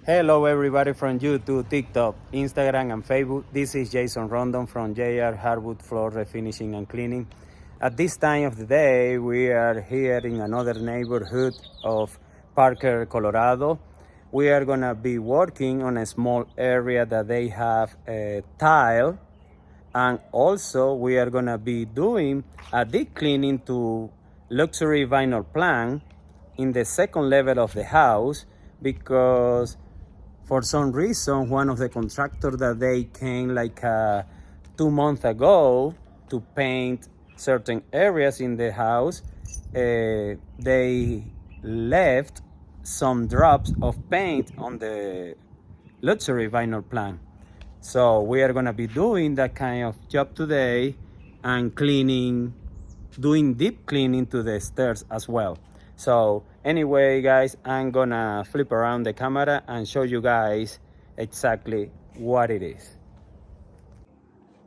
Hello everybody from YouTube, TikTok, Instagram and Facebook. This is Jason Rondon from JR Hardwood Floor Refinishing and Cleaning. At this time of the day, we are here in another neighborhood of Parker, Colorado. We are gonna be working on a small area that they have a tile, and also we are gonna be doing a deep cleaning to luxury vinyl plank in the second level of the house, because for some reason one of the contractors that they came like 2 months ago to paint certain areas in the house, they left some drops of paint on the luxury vinyl plank. So we are gonna be doing that kind of job today and cleaning, doing deep cleaning to the stairs as well. So anyway guys, I'm gonna flip around the camera and show you guys exactly what it is.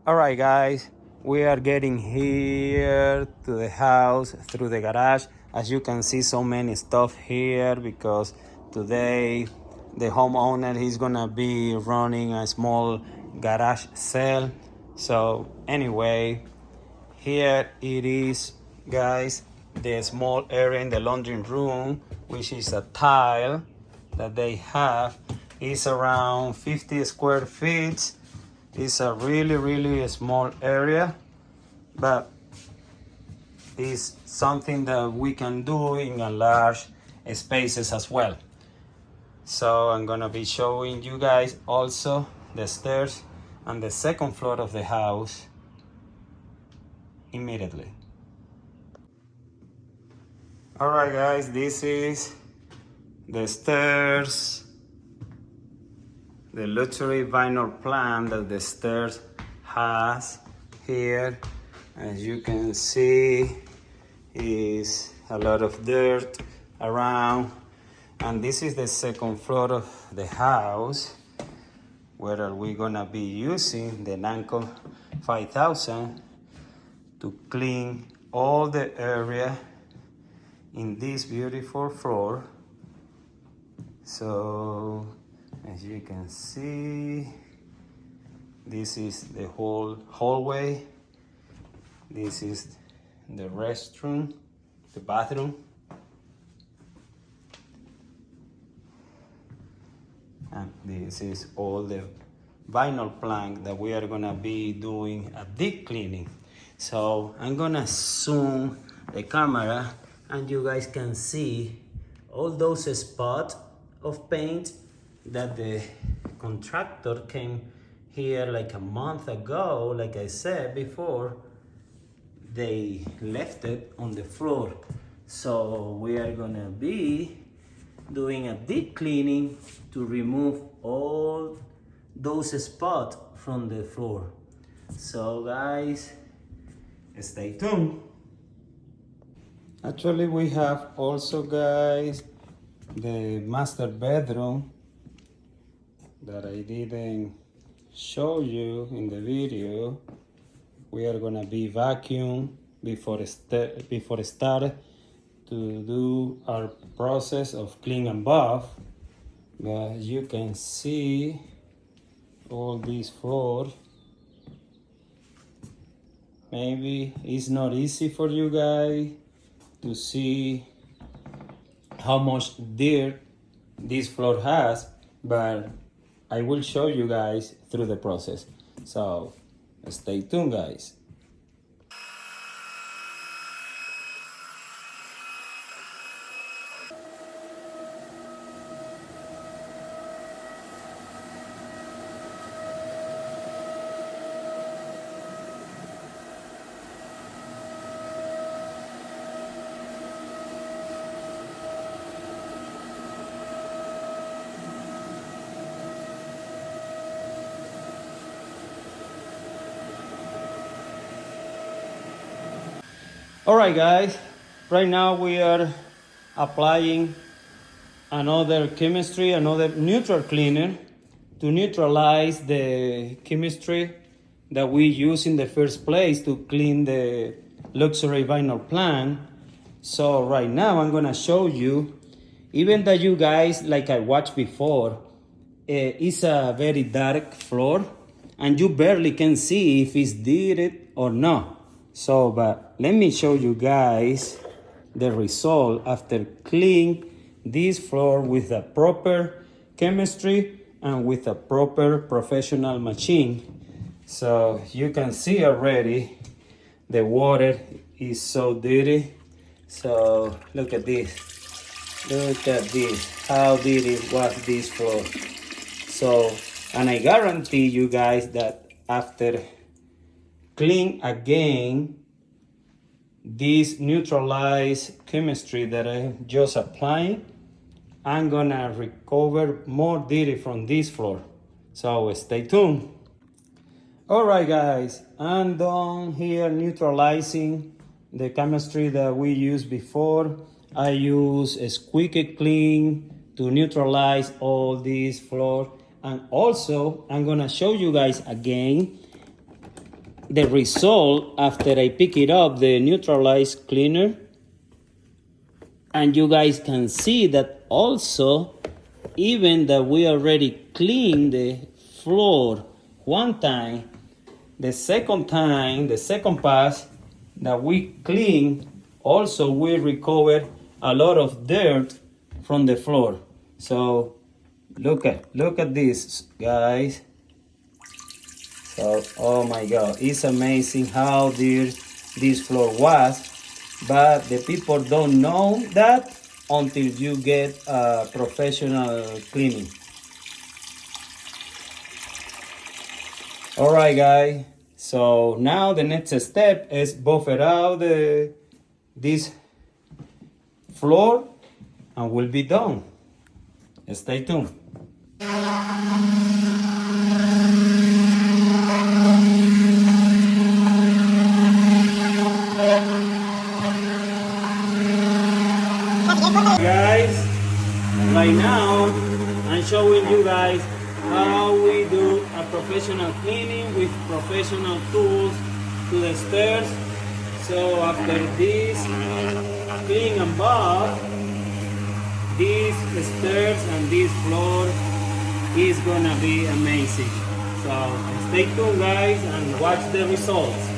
All right guys, we are getting here to the house through the garage. As you can see, so many stuff here because today the homeowner is gonna be running a small garage sale. So anyway, here it is guys, the small area in the laundry room, which is a tile that they have. Is around 50 square feet. It's a really small area, but it's something that we can do in a large spaces as well. So I'm gonna be showing you guys also the stairs and the second floor of the house immediately. All right guys, this is the stairs, the luxury vinyl plank that the stairs has here. As you can see, is a lot of dirt around, and this is the second floor of the house where we gonna be using the Nanco 5000 to clean all the area in this beautiful floor. So as you can see, this is the whole hallway. This is the restroom, the bathroom. And this is all the vinyl plank that we are gonna be doing a deep cleaning. So I'm gonna zoom the camera and you guys can see all those spots of paint that the contractor came here like a month ago. Like I said before, they left it on the floor. So we are gonna be doing a deep cleaning to remove all those spots from the floor. So guys, stay tuned. Actually, we have also guys the master bedroom that I didn't show you in the video. We are gonna be vacuum before start to do our process of clean and buff. But you can see all these floor. Maybe it's not easy for you guys to see how much dirt this floor has, but I will show you guys through the process. So stay tuned guys. All right guys, right now we are applying another chemistry, another neutral cleaner to neutralize the chemistry that we use in the first place to clean the luxury vinyl plank. So right now I'm gonna show you, even that you guys, like I watched before, it's a very dark floor and you barely can see if it's dirty or not. So, but let me show you guys the result after clean this floor with a proper chemistry and with a proper professional machine. So you can see already the water is so dirty. So look at this. Look at this. How dirty was this floor. So, and I guarantee you guys that after clean again, this neutralized chemistry that I just applying, I'm gonna recover more dirty from this floor. So stay tuned. All right, guys, I'm done here neutralizing the chemistry that we used before. I use a squeaky clean to neutralize all this floor. And also, I'm gonna show you guys again the result after I pick it up, the neutralized cleaner. And you guys can see that also, even that we already cleaned the floor one time, the second time, the second pass that we clean, also we recover a lot of dirt from the floor. So look at this, guys. So, oh my God, it's amazing how dirty this floor was, but the people don't know that until you get a professional cleaning. All right, guys. So now the next step is buffer out this floor, and we'll be done. Stay tuned. Guys, right now I'm showing you guys how we do a professional cleaning with professional tools to the stairs. So after this clean and buff, these stairs and this floor is gonna be amazing. So stay tuned, guys, and watch the results.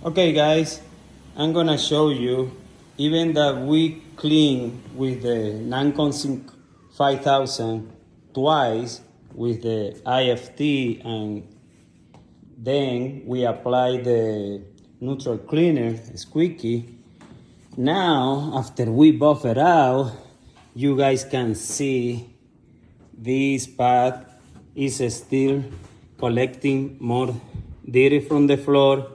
Okay, guys, I'm gonna show you, even that we clean with the non-consink 5000 twice with the IFT, and then we apply the neutral cleaner, squeaky. Now, after we buff it out, you guys can see this pad is still collecting more dirty from the floor.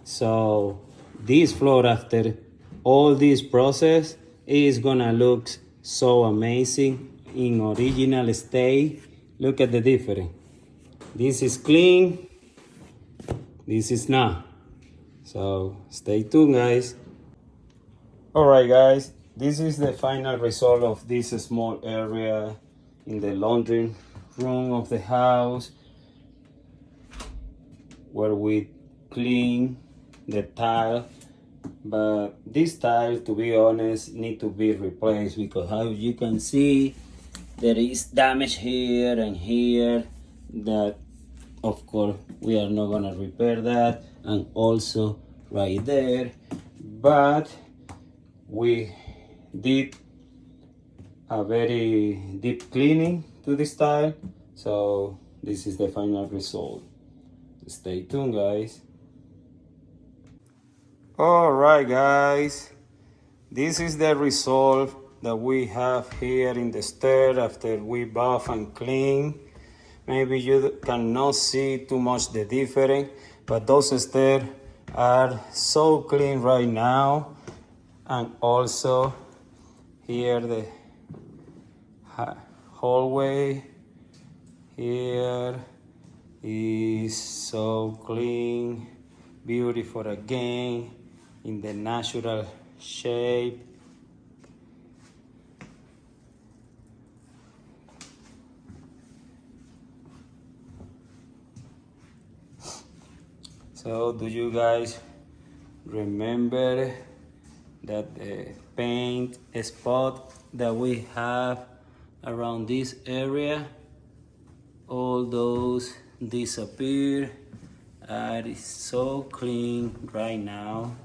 So this floor, after all this process, is gonna look so amazing in original state. Look at the difference. This is clean, this is not. So stay tuned, guys. All right, guys, this is the final result of this small area in the laundry room of the house, where we clean the tile. But this tile, to be honest, need to be replaced, because as you can see, there is damage here and here that of course we are not gonna repair that, and also right there. But we did a very deep cleaning to this tile, So this is the final result. Stay tuned, guys. All right, guys, this is the result that we have here in the stair after we buff and clean. Maybe you cannot see too much the difference, but those stairs are so clean right now. And also here the hallway here is so clean, beautiful again, in the natural shape. So do you guys remember that the paint spot that we have around this area, all those disappear? It is so clean right now.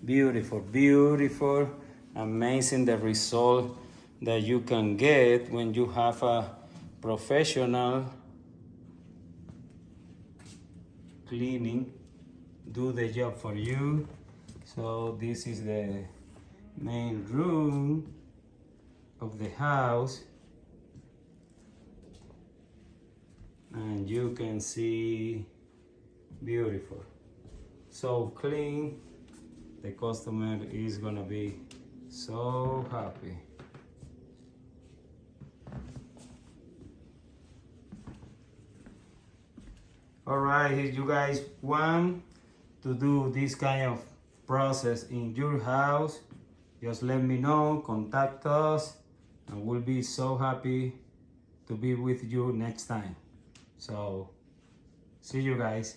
Beautiful, beautiful, amazing the result that you can get when you have a professional cleaning do the job for you. So this is the main room of the house, and you can see beautiful, so clean. The customer is gonna be so happy. All right, if you guys want to do this kind of process in your house, just let me know, contact us, and we'll be so happy to be with you next time. So see you guys.